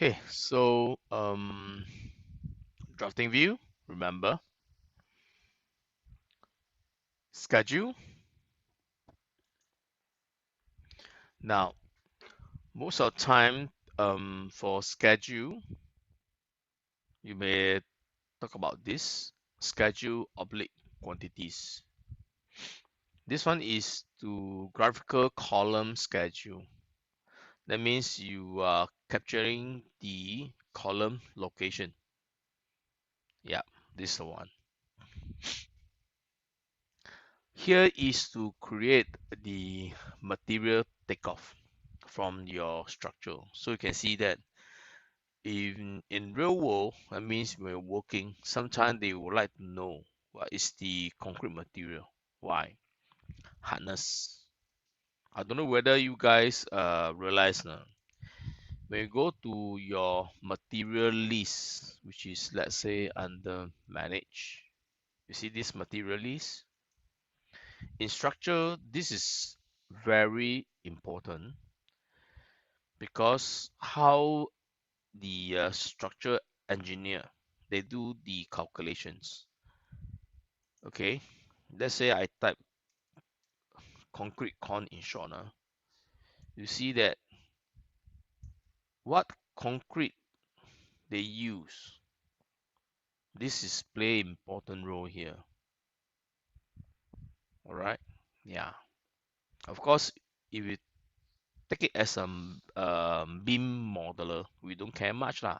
Okay, so drafting view, remember, schedule. Now, most of the time, for schedule, you may talk about this schedule oblique quantities. This one is to graphical column schedule. That means you are capturing the column location. Yeah, this is the one. Here is to create the material takeoff from your structure. So you can see that in real world, that means when you're working, sometimes they would like to know what is the concrete material. Why? Hardness. I don't know whether you guys realize now. When you go to your material list, which is let's say under manage, you see this material list. In structure, this is very important because how the structure engineer they do the calculations. Okay, let's say I type concrete con in short. You see that what concrete they use. This is play important role here. All right. Yeah. Of course, if you take it as a beam modeler, we don't care much lah.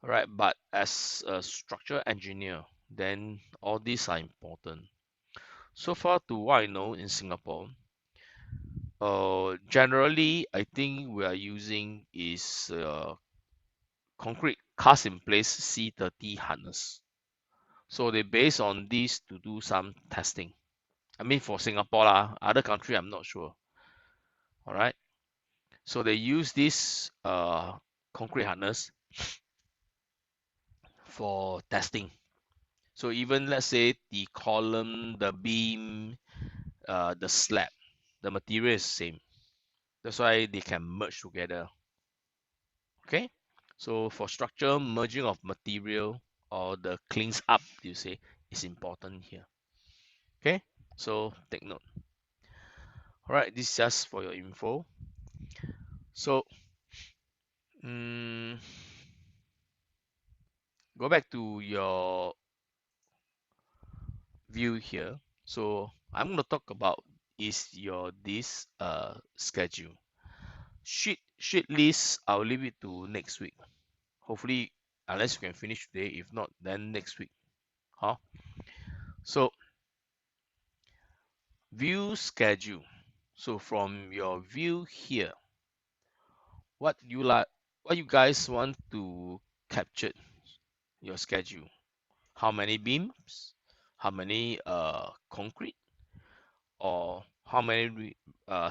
All right. But as a structural engineer, then all these are important. So far to what I know in Singapore, generally I think we are using is concrete cast in place C30 harness. So they base on this to do some testing. I mean for Singapore lah, other country I'm not sure. All right. So they use this concrete harness for testing. So even let's say the column, the beam, the slab, the material is same. That's why they can merge together. Okay. So for structure, merging of material or the cleans up, you say, is important here. Okay. So take note. All right. This is just for your info. So go back to your view here. So I'm going to talk about is your this schedule. Sheet list, I'll leave it to next week. Hopefully, unless you can finish today. If not, then next week. Huh? So view schedule. So from your view here, what you guys want to capture your schedule. How many beams? How many concrete? Or how many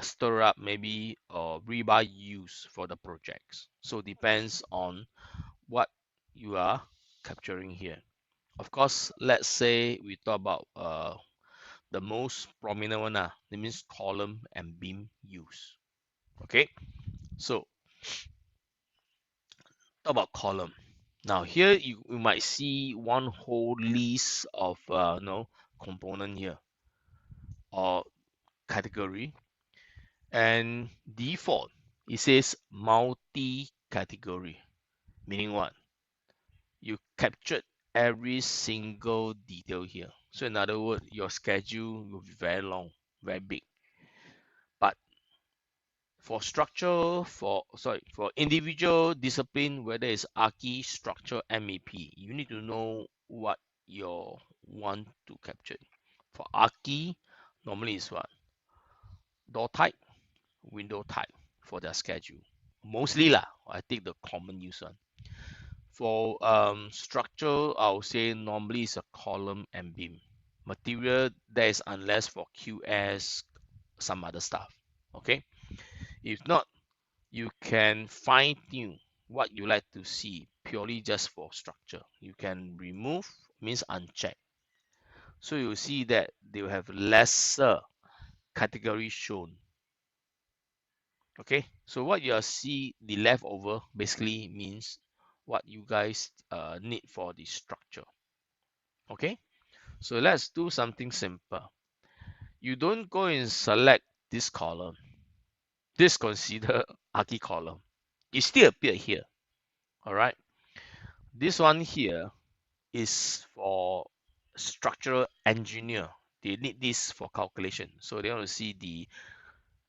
stir up maybe rebar use for the projects. So depends on what you are capturing here. Of course, let's say we talk about the most prominent one, that means column and beam use. Okay, so talk about column. Now here you might see one whole list of component here or category, and default it says multi-category, meaning what? You captured every single detail here. So in other words, your schedule will be very long, very big. But for structure, for individual discipline, whether it's Archi, structure, MEP, you need to know what you want to capture. For Archi, normally it's what? Door type, window type for their schedule. Mostly lah, I take the common use one. For structure, I would say normally it's a column and beam. Material, that is unless for QS, some other stuff. Okay. If not, you can fine tune what you like to see purely just for structure. You can remove, means uncheck. So you see that they will have lesser category shown. Okay, so what you see the leftover basically means what you guys need for the structure. Okay, so let's do something simple. You don't go and select this column. This consider archi column. It still appear here. All right, this one here is for structural engineer. They need this for calculation, so they want to see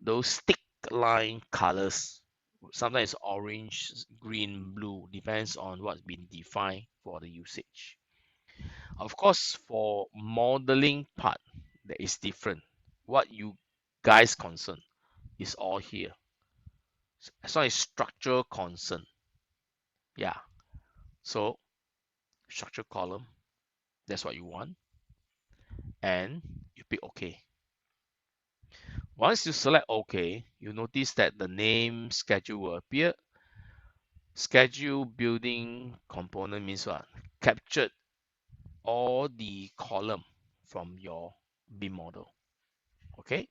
those stick line colors. Sometimes orange, green, blue, depends on what's been defined for the usage. Of course, for modeling part, that is different. What you guys concern is all here. As long as structural concern, yeah. So structure column, that's what you want, and you pick OK. Once you select OK, you notice that the name schedule will appear. Schedule building component means what? Captured all the column from your BIM model. Okay,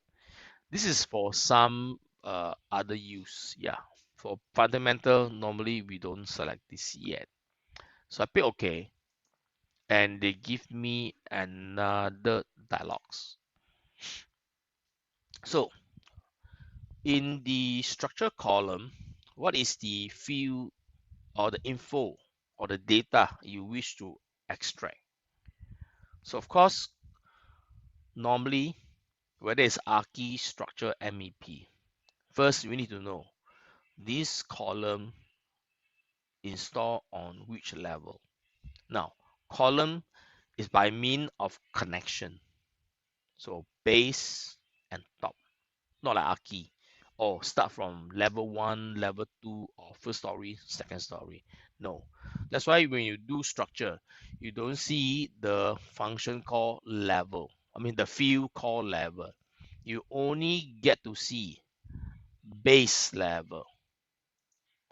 this is for some other use. Yeah, for fundamental, normally we don't select this yet. So I pick OK, and they give me another dialogues. So in the structure column, what is the field or the info or the data you wish to extract? So of course, normally, whether it's archi, structure, MEP, first we need to know this column installed on which level. Now, column is by mean of connection. So base and top, not like archi. Or start from level 1, level 2, or first story, second story. No. That's why when you do structure, you don't see the function called level. I mean the field called level. You only get to see base level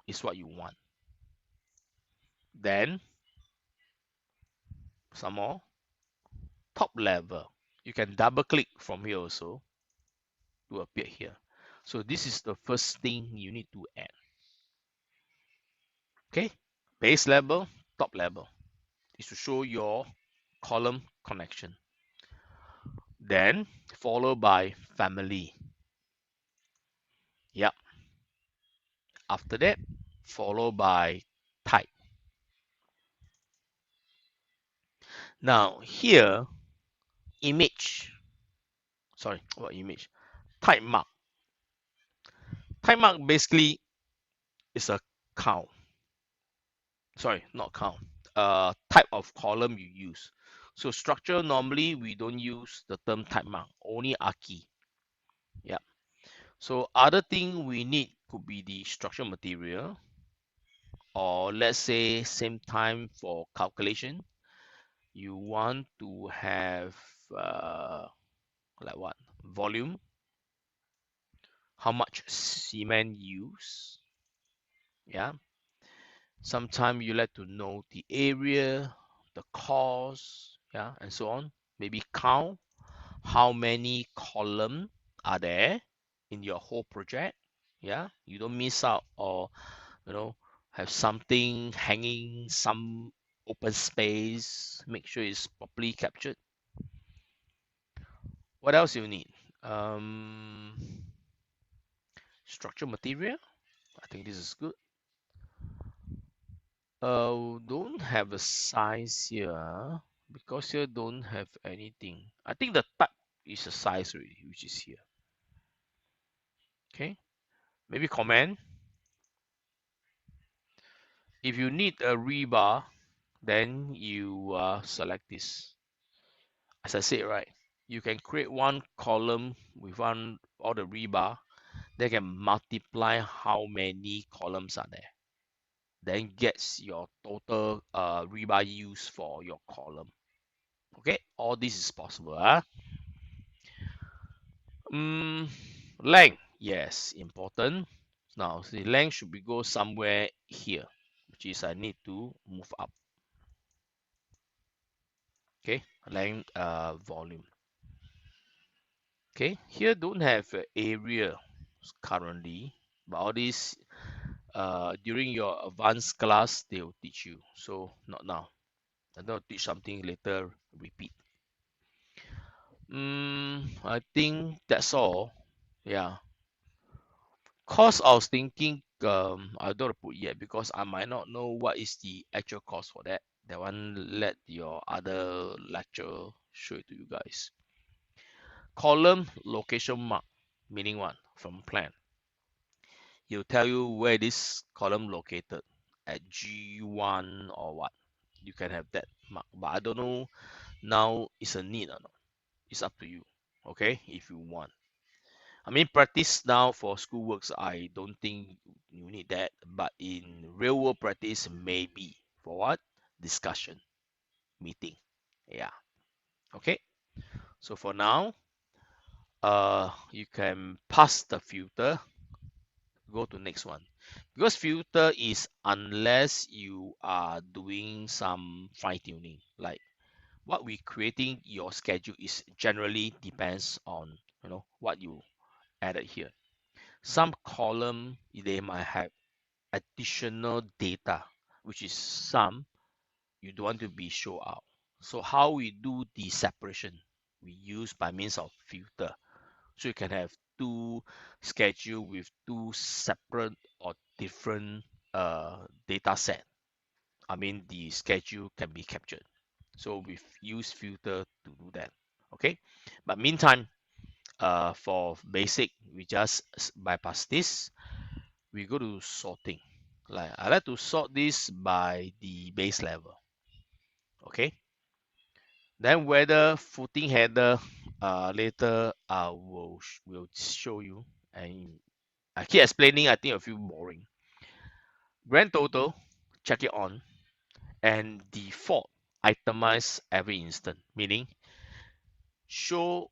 is what you want. Then some more top level. You can double click from here also to appear here. So this is the first thing you need to add. Okay, base level, top level is to show your column connection. Then followed by family. Yep. After that, followed by type. Now here, image. Sorry, what image? Type mark. Type mark basically is a count. Sorry, not count. Type of column you use. So structure, normally we don't use the term type mark, only archi. Yeah. So other thing we need could be the structure material, or let's say same time for calculation, you want to have like what? Volume, how much cement use. Yeah. Sometimes you like to know the area, the cost, yeah, and so on. Maybe count how many columns are there in your whole project. Yeah, you don't miss out, or have something hanging, some open space. Make sure it's properly captured. What else you need? Structure material. I think this is good. Don't have a size here, because here don't have anything. I think the type is a size already, which is here. Okay, maybe comment. If you need a rebar, then you select this. As I said, right, you can create one column with all the rebar. They can multiply how many columns are there. Then gets your total rebar use for your column. Okay, all this is possible. Length, yes, important. Now, the length should be go somewhere here, which is I need to move up. Okay, length, volume. Okay, here don't have area currently. But all this during your advanced class they will teach you. So not now. And they'll teach something later, repeat. I think that's all. Yeah. Cost I was thinking I don't put yet because I might not know what is the actual cost for that. That one let your other lecturer show it to you guys. Column location mark, meaning what? From plan. He'll tell you where this column located at G1 or what. You can have that mark. But I don't know now it's a need or not. It's up to you. Okay, if you want. I mean, practice now for schoolworks, I don't think you need that. But in real world practice, maybe. For what? Discussion, meeting. Yeah. Okay. So for now, you can pass the filter, go to next one. Because filter is unless you are doing some fine tuning, like what we creating your schedule is generally depends on what you added here. Some column they might have additional data, which is some you don't want to be show out. So how we do the separation? We use by means of filter. So you can have two schedule with two separate or different data set. I mean the schedule can be captured. So we use filter to do that. Okay. But meantime, for basic, we just bypass this. We go to sorting. Like I like to sort this by the base level. Okay. Then whether footing header, later I will show you. And I keep explaining. I think I feel boring. Grand total, check it on, and default itemize every instant. Meaning show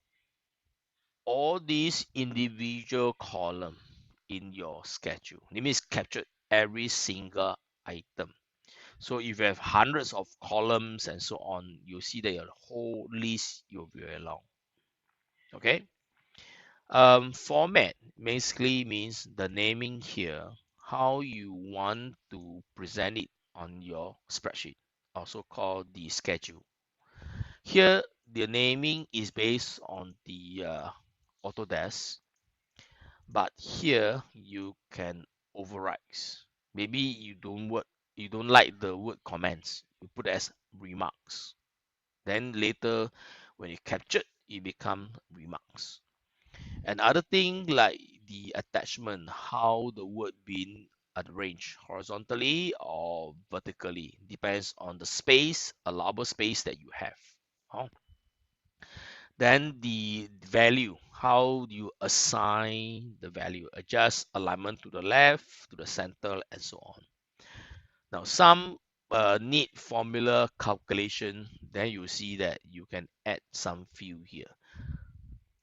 all these individual column in your schedule. It means capture every single item. So if you have hundreds of columns and so on, you see that your whole list will be very long. Okay. Format basically means the naming here, how you want to present it on your spreadsheet, also called the schedule. Here, the naming is based on the Autodesk, but here you can override. Maybe you don't like the word comments, you put it as remarks. Then later, when you capture, it become remarks. And other thing like the attachment, how the word being arranged horizontally or vertically, depends on the space, allowable space that you have. Oh. Then the value, how do you assign the value? Adjust alignment to the left, to the center, and so on. Now, some need formula calculation, then you see that you can add some field here.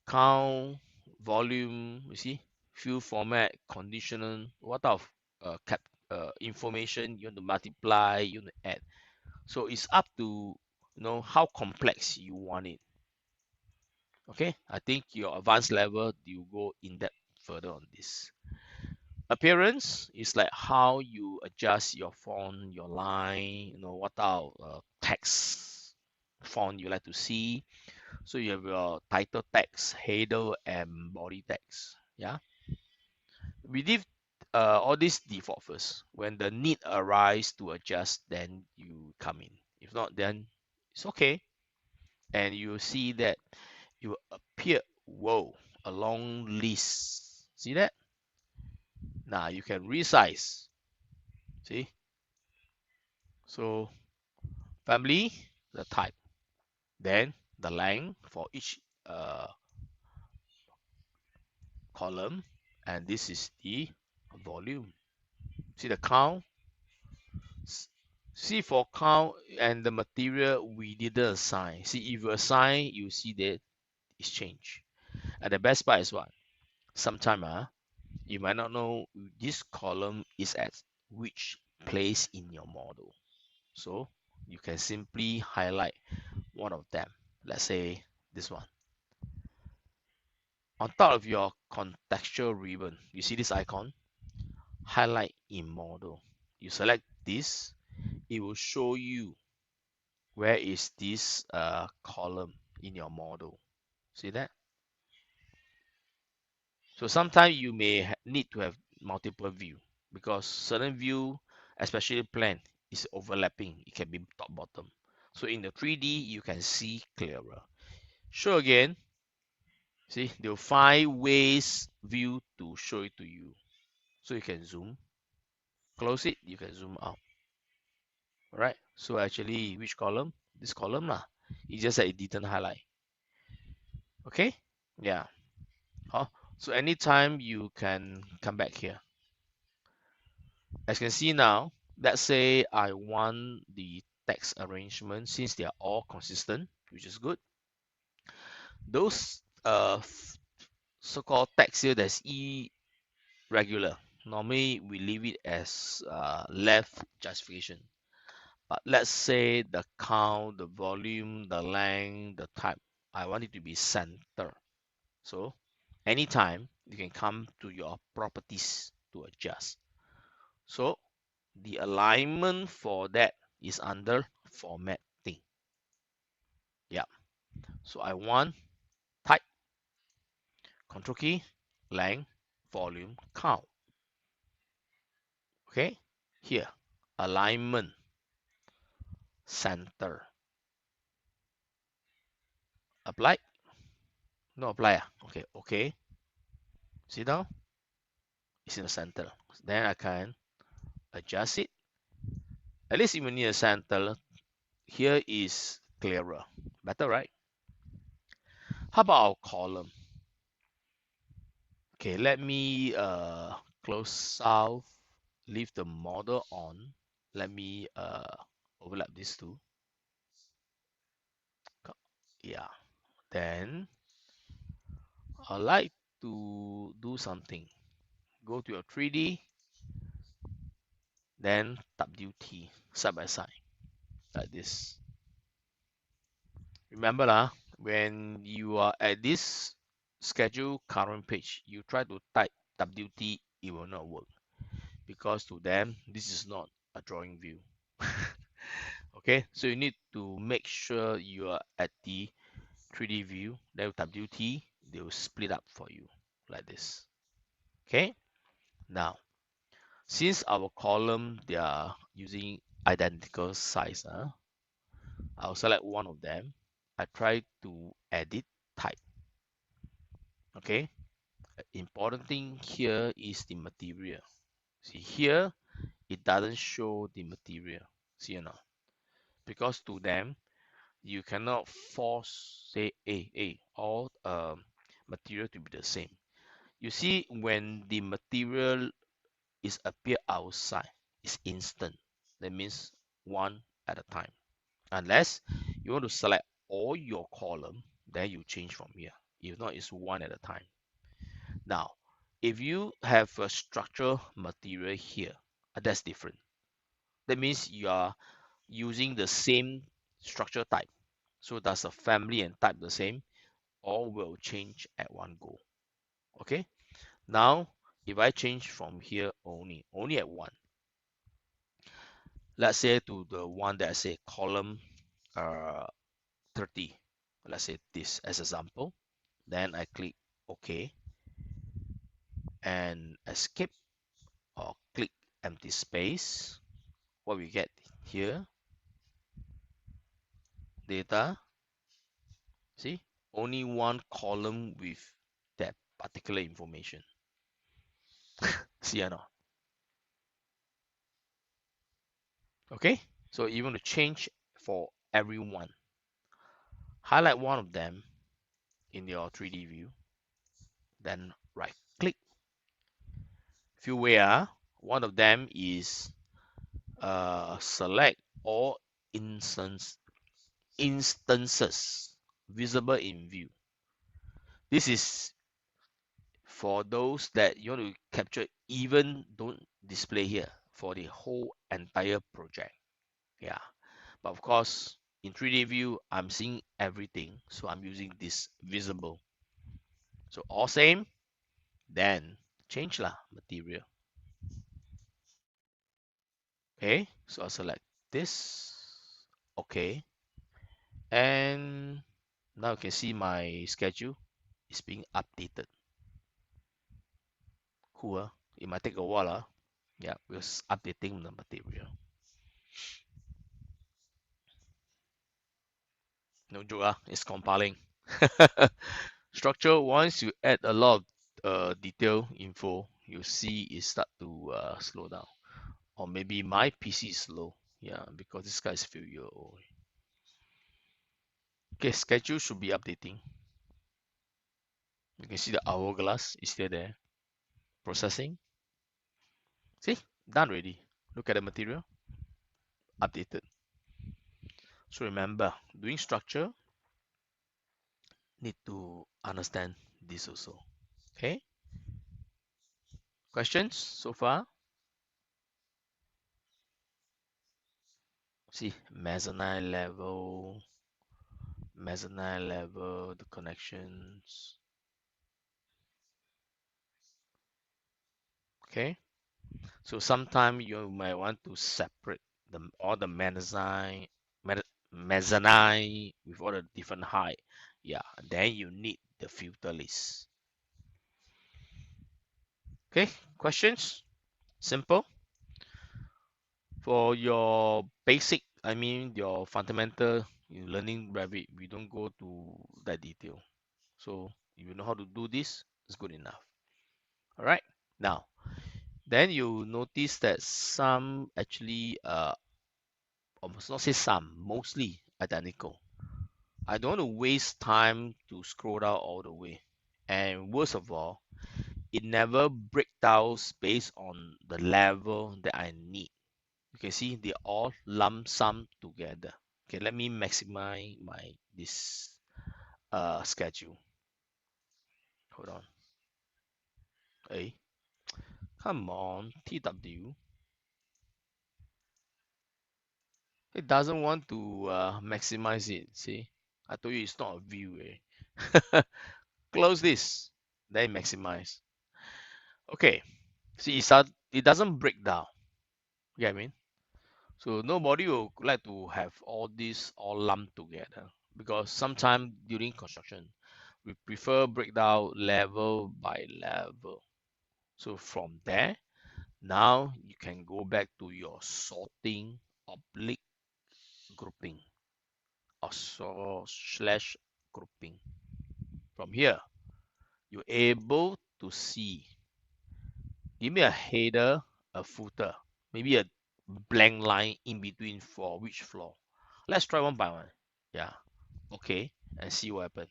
Count, volume, you see, field format, conditional, what type of information you want to multiply, you want to add. So it's up to how complex you want it. Okay, I think your advanced level you go in depth further on this. Appearance is like how you adjust your font, your line, what type of text font you like to see. So you have your title text, header, and body text. Yeah, we leave all this default first. When the need arise to adjust, then you come in. If not, then it's okay. And you see that it will appear, whoa, a long list. See that? Now you can resize. See? So family, the type, then the length for each column, and this is the volume. See the count? See for count and the material we didn't assign. See if you assign, you see that it's changed. And the best part is what? Sometime you might not know this column is at which place in your model. So you can simply highlight one of them. Let's say this one. On top of your contextual ribbon, you see this icon? highlight in model. You select this, it will show you where is this column in your model. See that? So sometimes you may need to have multiple view because certain view, especially plan, is overlapping. It can be top bottom. So in the 3D, you can see clearer. Show again. See, there are 5 ways view to show it to you. So you can zoom, close it, you can zoom out. All right. So actually, which column? This column lah. It's just that it didn't highlight. Okay. Yeah. Oh, so anytime you can come back here. As you can see now, let's say I want the text arrangement since they are all consistent, which is good. Those so-called text here that's irregular. Normally we leave it as left justification. But let's say the count, the volume, the length, the type, I want it to be center. So anytime you can come to your properties to adjust. So the alignment for that is under formatting. Yeah. So I want type, control key, length, volume, count. Okay. Here, alignment, center. Apply. No apply. Okay. Okay. See now? It's in the center. Then I can adjust it. At least even near the center, here is clearer. Better, right? How about our column? Okay, let me close out, leave the model on. Let me overlap these two. Yeah, then I like to do something. Go to your 3D, then WT side by side like this. Remember lah, when you are at this schedule current page, you try to type WT, it will not work because to them this is not a drawing view. Okay, so you need to make sure you are at the 3D view, then WT, they will split up for you like this. Okay, now since our column they are using identical size, I'll select one of them. I try to edit type. Okay, important thing here is the material. See here, it doesn't show the material. See or not? Because to them, you cannot force say all material to be the same. You see, when the material is appear outside, it's instant. That means one at a time. Unless you want to select all your column, then you change from here. If not, it's one at a time. Now, if you have a structural material here, that's different. That means you are using the same structure type. So does the family and type the same? All will change at one go. Okay. Now, if I change from here only at one, let's say to the one that I say column uh, 30, let's say this as example, then I click OK and escape or click empty space. What we get here, data, see, only one column with that particular information. See or not? Okay, so you want to change for everyone. Highlight one of them in your 3D view, then right click. Few way, one of them is select all instances visible in view. This is for those that you want to capture, even don't display here for the whole entire project. Yeah, but of course in 3D view I'm seeing everything, so I'm using this visible. So all same, then change lah material. Okay, so I select this. Okay, and now you can see my schedule is being updated. Cool, huh? It might take a while, huh? Yeah, we're updating the material. No joke, it's compiling. Structure, once you add a lot of detail info, you see it start to slow down. Or maybe my PC is slow. Yeah, because this guy is few year old. Okay, schedule should be updating. You can see the hourglass is still there. Processing. See, done already. Look at the material, updated. So remember, doing structure, need to understand this also. Okay, questions so far? See, mezzanine level, the connections. Okay, so sometime you might want to separate all the mezzanine with all the different height. Yeah, then you need the filter list. Okay, questions? Simple. For your basic, I mean your fundamental, you learning Revit, we don't go to that detail. So if you know how to do this, it's good enough. All right. Now, then you notice that some actually, almost not say some, mostly identical. I don't want to waste time to scroll down all the way. And worst of all, it never breaks down based on the level that I need. You can see they all lump sum together. Okay, let me maximize my this schedule. Hold on. Hey, come on, TW. It doesn't want to maximize it. See, I told you it's not a view. Close this, then maximize. Okay, see, it doesn't break down. You get what I mean? So nobody will like to have all this all lumped together because sometimes during construction, we prefer breakdown level by level. So from there, now you can go back to your sorting oblique grouping or slash grouping. From here, you're able to see. Give me a header, a footer, maybe a blank line in between for which floor. Let's try one by one. Yeah. Okay. And see what happens.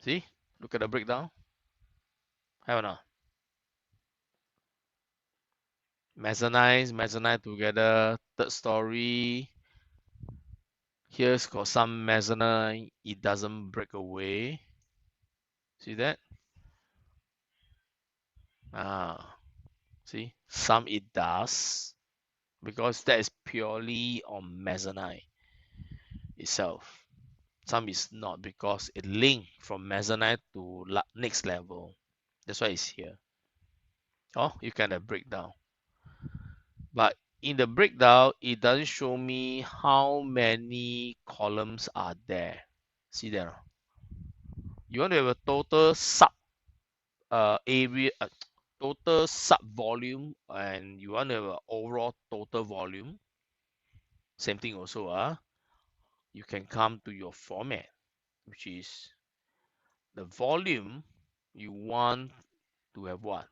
See? Look at the breakdown. Have or not? Mezzanine together. Third story. Here's got some mezzanine. It doesn't break away. See that? Ah, see? Some it does. Because that is purely on mezzanine itself. Some is not because it linked from mezzanine to next level. That's why it's here. Oh, you can have breakdown. But in the breakdown, it doesn't show me how many columns are there. See there. You want to have a total sub area, total sub volume, and you want to have an overall total volume. Same thing also. You can come to your format, which is the volume you want to have what?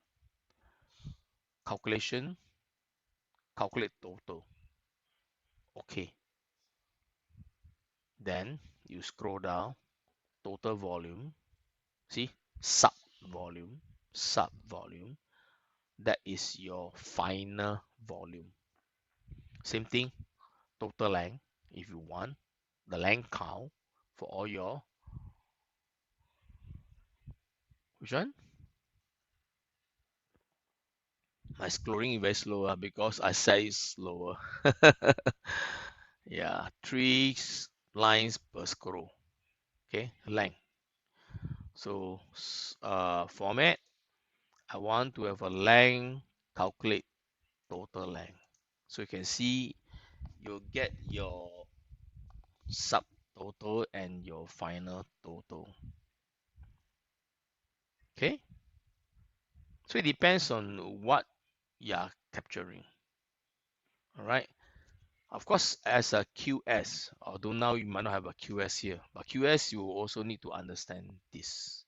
Calculation, calculate total. Okay. Then you scroll down, total volume. See, sub volume, sub volume. That is your final volume. Same thing, total length. If you want the length count for all your, which one? My scrolling is very slow because I say it's slower. Yeah, 3 lines per scroll. Okay, length. So format, I want to have a length, calculate total length. So you can see you'll get your subtotal and your final total. Okay, so it depends on what you are capturing. All right. Of course, as a QS, although now you might not have a QS here, but QS you also need to understand this.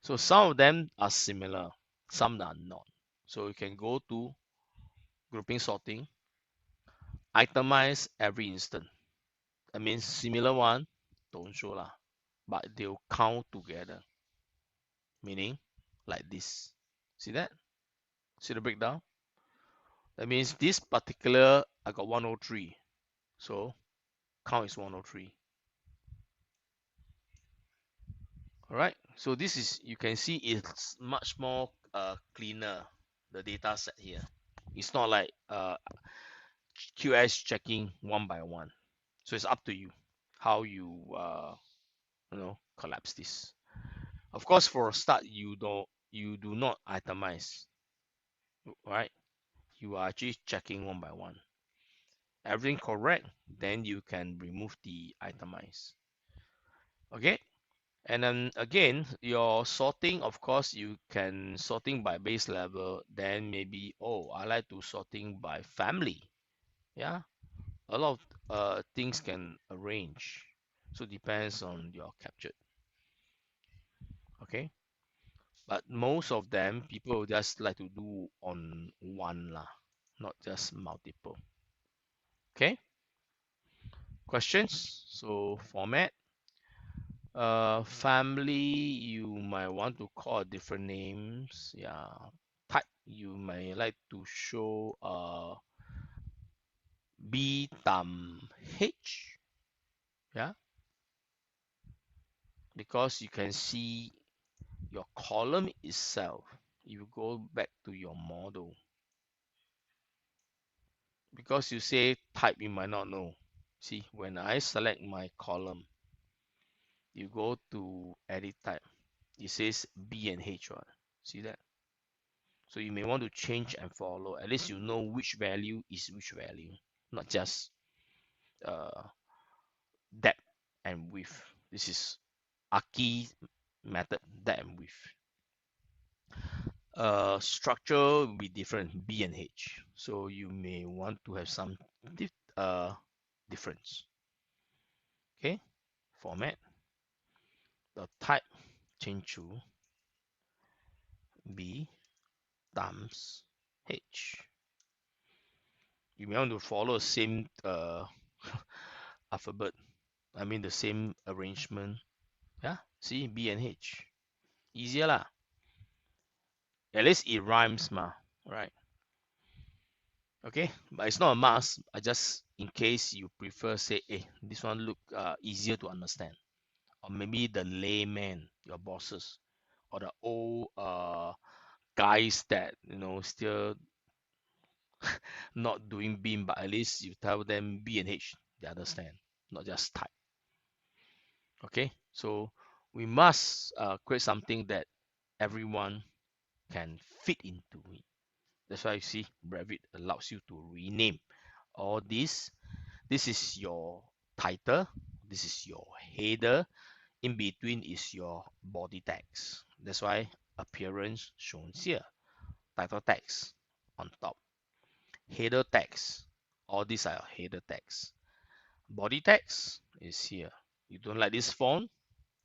So some of them are similar, some are not. So you can go to grouping sorting, itemize every instant. That means similar one, don't show lah, but they'll count together. Meaning like this. See that? See the breakdown? That means this particular I got 103. So count is 103. All right. So this is, you can see it's much more cleaner, the data set here. It's not like QS checking one by one. So it's up to you how you collapse this. Of course, for a start, you do not itemize, right? You are actually checking one by one. Everything correct, then you can remove the itemize. Okay. And then again, your sorting, of course, you can sorting by base level. Then maybe, oh, I like to sorting by family. Yeah, a lot of things can arrange. So depends on your captured. Okay, but most of them people just like to do on one lah, not just multiple. Okay, questions? So format. Family, you might want to call different names. Yeah. Type, you may like to show B tam H. Yeah. Because you can see your column itself. You go back to your model. Because you say type, you might not know. See, when I select my column, you go to edit type. It says B and H one. See that? So you may want to change and follow. At least you know which value is which value, not just uh, depth and width. This is Aki method, depth and width. Structure will be different, B and H. So you may want to have some difference. Okay, format. The type change to B times H. You may want to follow the same alphabet. I mean the same arrangement. Yeah, see B and H. Easier lah. At least it rhymes ma, right? Okay, but it's not a must. I just in case you prefer say, hey, this one look easier to understand. Or maybe the layman, your bosses, or the old guys that still not doing beam, but at least you tell them B and H, they understand, not just type. Okay, so we must create something that everyone can fit into it. That's why you see Revit allows you to rename all this. This is your title, this is your header, in between is your body text. That's why appearance shown here, title text on top, header text, all these are header text. Body text is here. You don't like this font,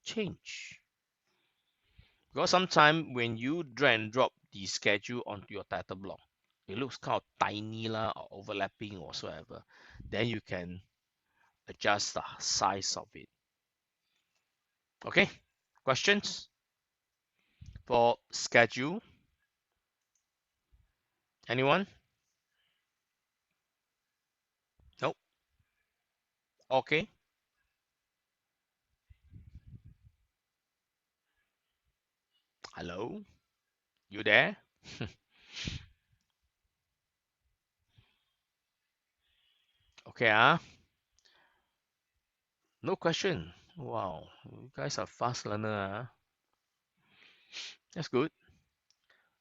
change. Because sometimes when you drag and drop the schedule onto your title block, it looks kind of tiny lah or overlapping or whatsoever. Then you can adjust the size of it. Okay, questions for schedule? Anyone? Nope. Okay. Hello? You there? Okay, no question. Wow, you guys are fast learner. That's good.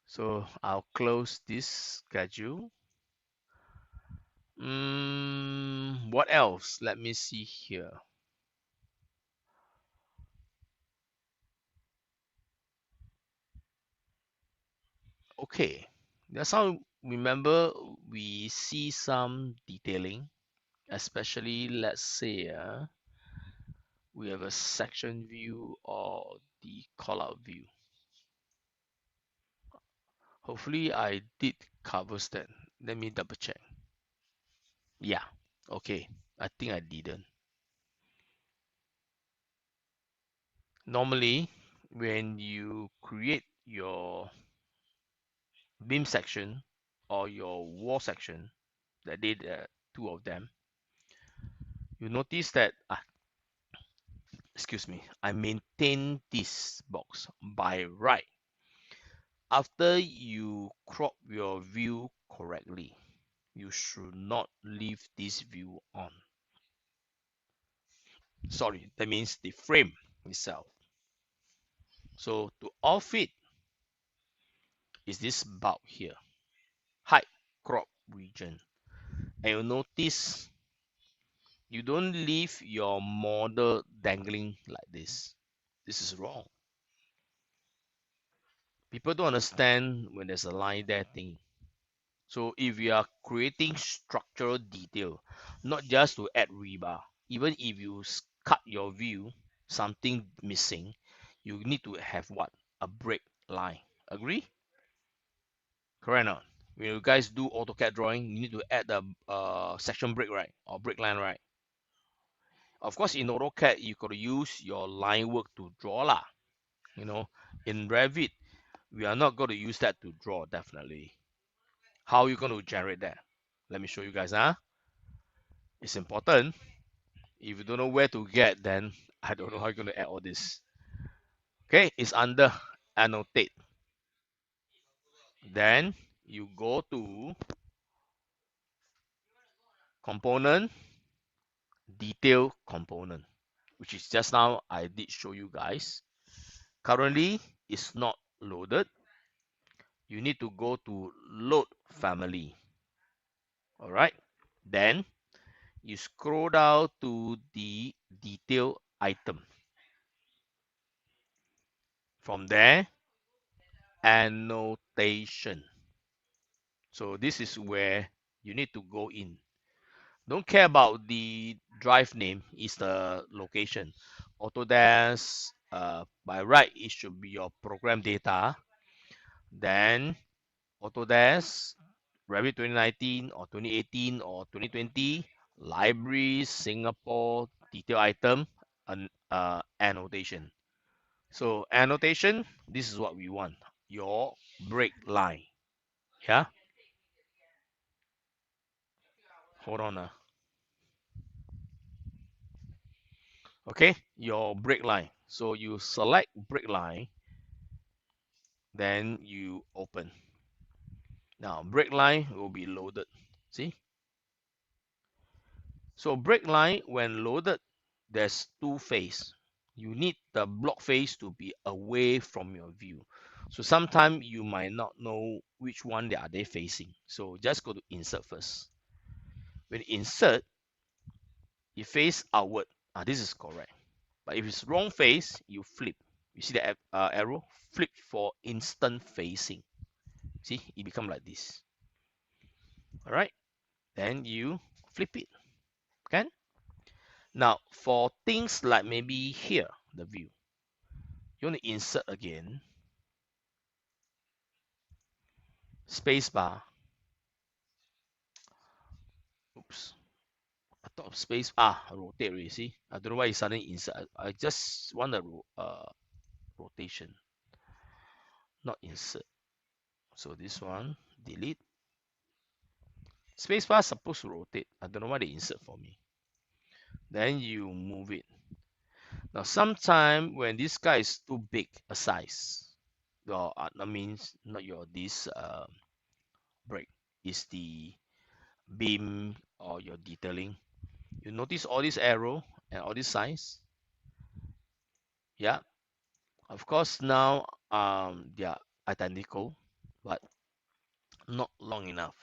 So I'll close this schedule. What else? Let me see here. Okay, that's how remember we see some detailing, especially let's say we have a section view or the callout view. Hopefully I did covers that. Let me double check. Yeah, okay. I think I didn't. Normally, when you create your beam section or your wall section, that did two of them, you notice that excuse me, I maintain this box by right after you crop your view correctly. You should not leave this view on. Sorry, that means the frame itself. So to off it is this bulb here, hide crop region. And you notice you don't leave your model dangling like this. This is wrong. People don't understand when there's a line there thing. So if you are creating structural detail, not just to add rebar, even if you cut your view, something missing, you need to have what? A break line. Agree? Correct or not? When you guys do AutoCAD drawing, you need to add a section break, right? Or break line, right? Of course, in AutoCAD, you got to use your line work to draw lah. You know, in Revit, we are not going to use that to draw, definitely. How are you going to generate that? Let me show you guys, huh? It's important. If you don't know where to get, then I don't know how you're going to add all this. Okay, it's under annotate. Then you go to component, detail component, which is just now I did show you guys. Currently, it's not loaded. You need to go to load family. All right. Then you scroll down to the detail item. From there, annotation. So this is where you need to go in. Don't care about the drive name, is the location. Autodesk, by right, it should be your program data. Then Autodesk, Revit 2019 or 2018 or 2020, libraries, Singapore, detail item, and annotation. So annotation, this is what we want, your break line. Yeah, hold on. Okay, your break line. So you select break line, then you open. Now break line will be loaded. See? So break line when loaded, there's two face. You need the block face to be away from your view. So sometimes you might not know which one they are they facing. So just go to insert first. When insert, you face outward. This is correct. But if it's wrong face, you flip. You see the arrow? Flip for instant facing. See, it become like this. All right. Then you flip it. Okay. Now for things like maybe here, the view, you want to insert again. Space bar. Oops. I thought space rotate already. See, I don't know why it suddenly insert. I just want a rotation, not insert. So this one delete. Spacebar is supposed to rotate. I don't know why they insert for me. Then you move it. Now, sometime when this guy is too big a size, your that means not your this break is the beam or your detailing. You notice all this arrow and all this size. Yeah, of course now they are identical, but not long enough.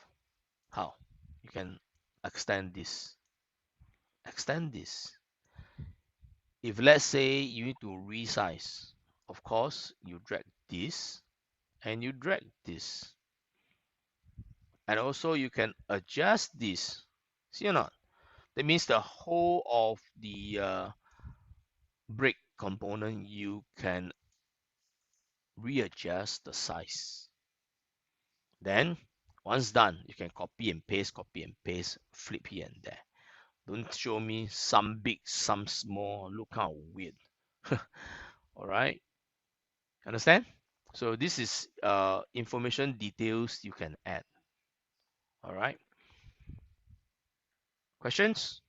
How? You can extend this, extend this. If let's say you need to resize, of course, you drag this and you drag this. And also you can adjust this. See or not? That means the whole of the brake component, you can readjust the size. Then once done, you can copy and paste, flip here and there. Don't show me some big, some small, look kind of weird. All right, understand? So this is information details you can add. All right, questions?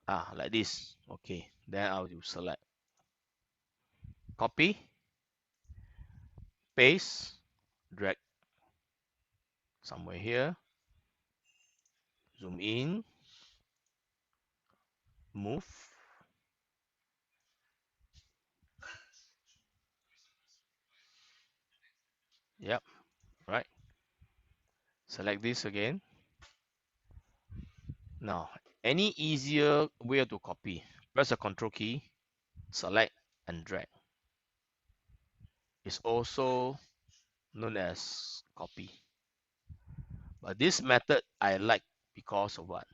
Like this. Okay, then I will select, copy, paste, drag somewhere here, zoom in, move. Yep, right. Select this again. Now, any easier way to copy? Press the Control key, select and drag. It's also known as copy. But this method I like because of what?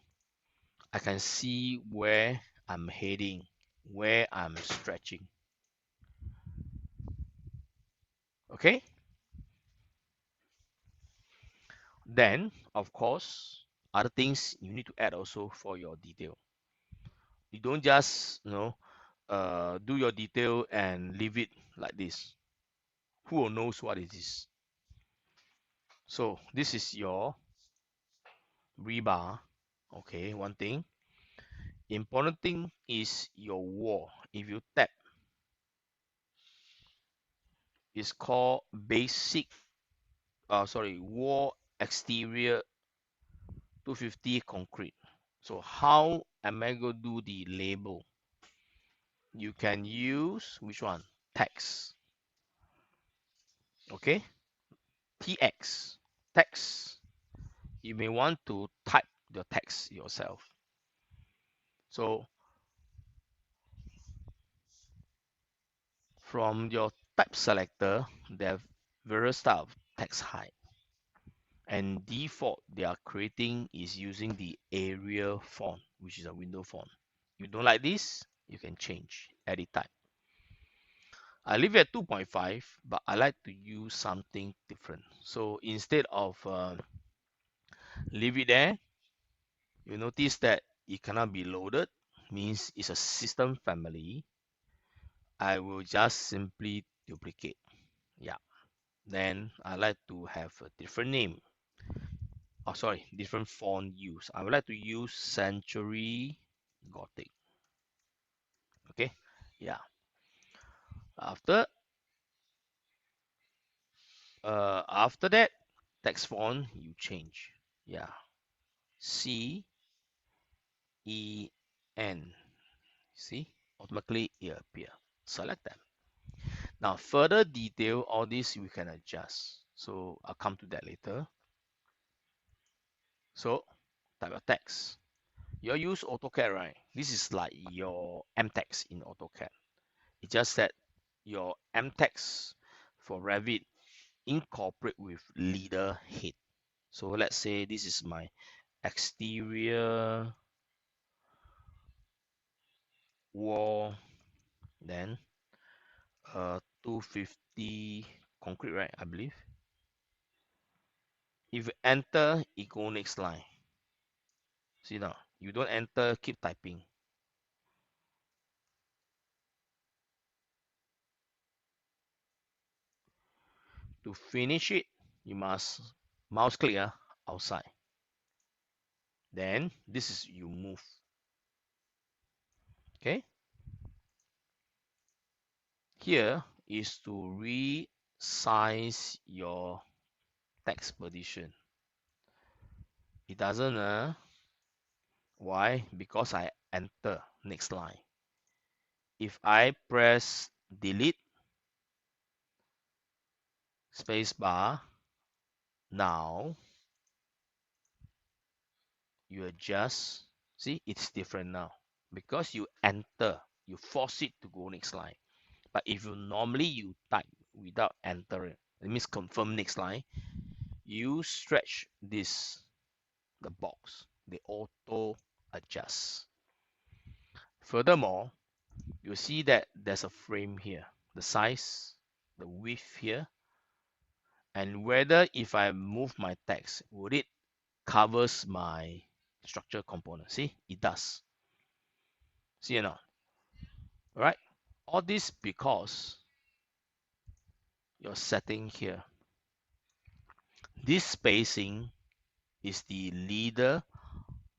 I can see where I'm heading, where I'm stretching. Okay? Then, of course, other things you need to add also for your detail. You don't just, do your detail and leave it like this. Who knows what it is? So this is your rebar. Okay, one thing. Important thing is your wall. If you tap, it's called basic, wall exterior 250 concrete. So how am I going to do the label? You can use which one? Text. Okay, TX, text. You may want to type the text yourself. So from your type selector, there are various type of text height. And default they are creating is using the Arial font, which is a window font. You don't like this, you can change, edit type. I leave it at 2.5, but I like to use something different. So instead of leave it there, you notice that it cannot be loaded, means it's a system family. I will just simply duplicate. Yeah. Then I like to have a different name. Oh, sorry, different font use. I would like to use Century Gothic. Okay. Yeah. After after that, text font you change. Yeah. C E N. See, automatically it appear. Select them. Now further detail, all this we can adjust. So I'll come to that later. So type of text. You use AutoCAD, right? This is like your MText in AutoCAD. It's just that your MText for Revit incorporate with leader head. So let's say this is my exterior wall, then 250 concrete, right? I believe. If you enter, it go next line. See now, you don't enter, keep typing. To finish it, you must mouse click outside. Then this is you move. Okay. Here is to resize your text position. It doesn't, why? Because I enter next line. If I press delete, space bar, now you adjust. See, it's different now because you enter, you force it to go next line. But if you normally you type without entering, it means confirm next line, you stretch this, the box, they auto adjust. Furthermore, you see that there's a frame here, the size, the width here, and whether if I move my text, would it covers my structure component? See, it does. See or not? All right. All this because your setting here. This spacing is the leader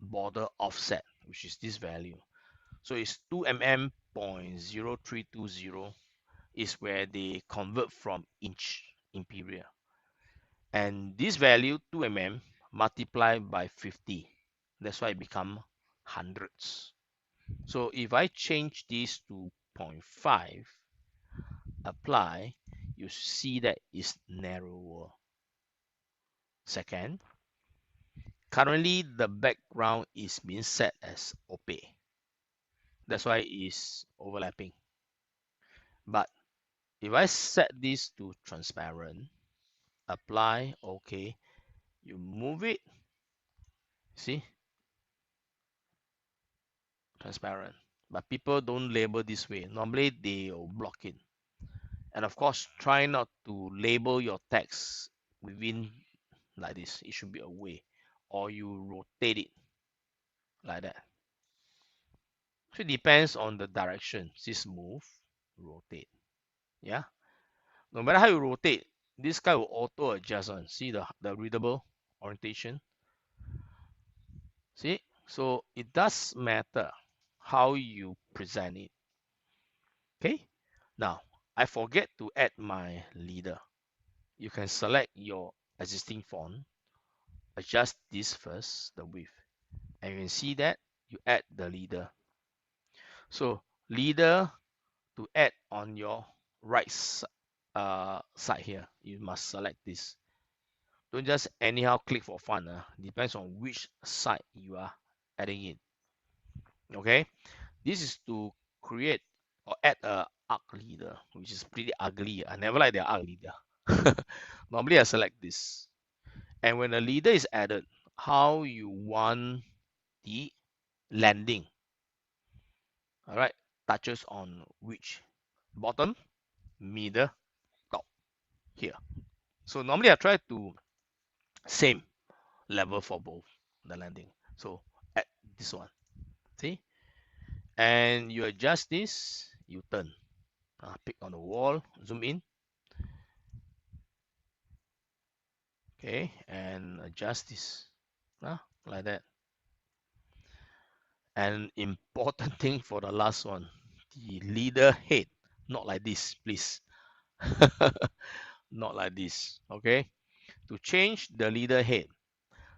border offset, which is this value. So it's 2mm.0320 is where they convert from inch imperial. And this value 2mm multiplied by 50. That's why it become hundreds. So if I change this to 0.5, apply, you see that it's narrower. Second, currently the background is being set as opaque. That's why it's overlapping. But if I set this to transparent, apply, okay, you move it, see, transparent. But people don't label this way. Normally they will block it. And of course, try not to label your text within like this. It should be away, or you rotate it like that. So it depends on the direction. This move, rotate. Yeah. No matter how you rotate, this guy will auto adjust on. See the readable orientation. See, so it does matter how you present it. Okay. Now I forget to add my leader. You can select your existing font, adjust this first, the width, and you can see that you add the leader. So leader to add on your right side here, you must select this. Don't just anyhow click for fun. Depends on which side you are adding it. Okay, this is to create or add a arc leader, which is pretty ugly. I never like the arc leader. Normally I select this. And when a leader is added, how you want the landing, all right, touches on which bottom, middle, top here. So normally I try to same level for both the landing. So add this one, see, and you adjust this, you turn, pick on the wall, zoom in, okay, and adjust this, like that. And important thing for the last one, the leader head, not like this, please. Not like this. Okay, to change the leader head,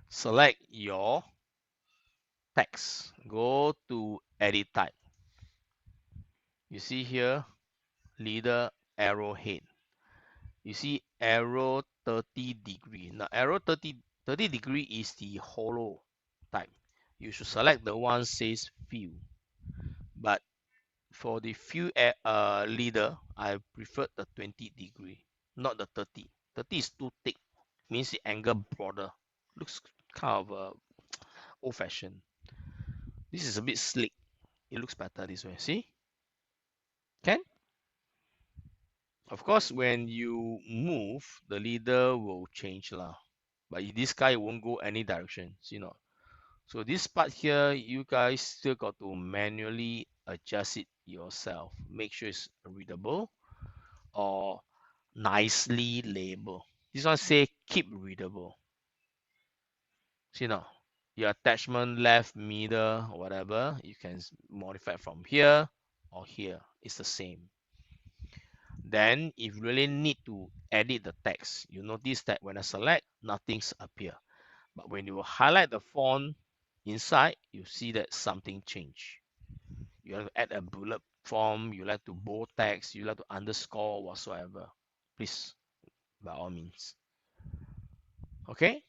select your text, go to edit type. You see here leader arrowhead, you see arrow 30 degree. Now arrow 30 degree is the hollow type. You should select the one says fill, but for the fill leader I prefer the 20 degree, not the 30. 30 is too thick, means the angle broader, looks kind of old fashioned. This is a bit slick, it looks better this way. See, can, of course when you move the leader will change lah, but this guy won't go any direction, see not. So this part here you guys still got to manually adjust it yourself, make sure it's readable or nicely labeled. This one say keep readable, see now, your attachment left, middle, whatever, you can modify from here or here, it's the same. Then if you really need to edit the text, you notice that when I select, nothing's appear. But when you highlight the font inside, you see that something change. You have to add a bullet form, you like to bold text, you like to underscore whatsoever. Please, by all means. Okay,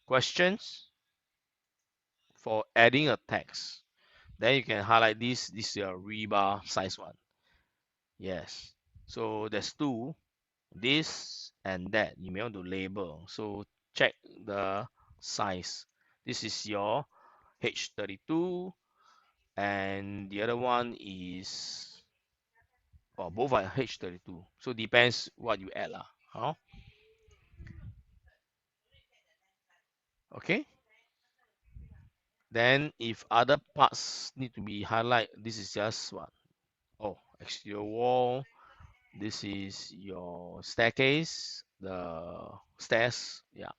questions? for adding a text. Then you can highlight this. This is your rebar size one. Yes. So there's two, this and that. You may want to label. So check the size. This is your H32, and the other one is, well, both are H32. So depends what you add lah. Huh? Okay. Then if other parts need to be highlight, this is just what? Oh, exterior wall. This is your staircase, the stairs. Yeah.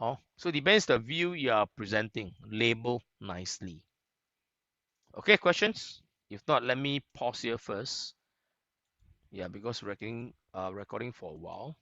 Oh, so depends the view you are presenting. Label nicely. Okay, questions? If not, let me pause here first. Yeah, because recording for a while.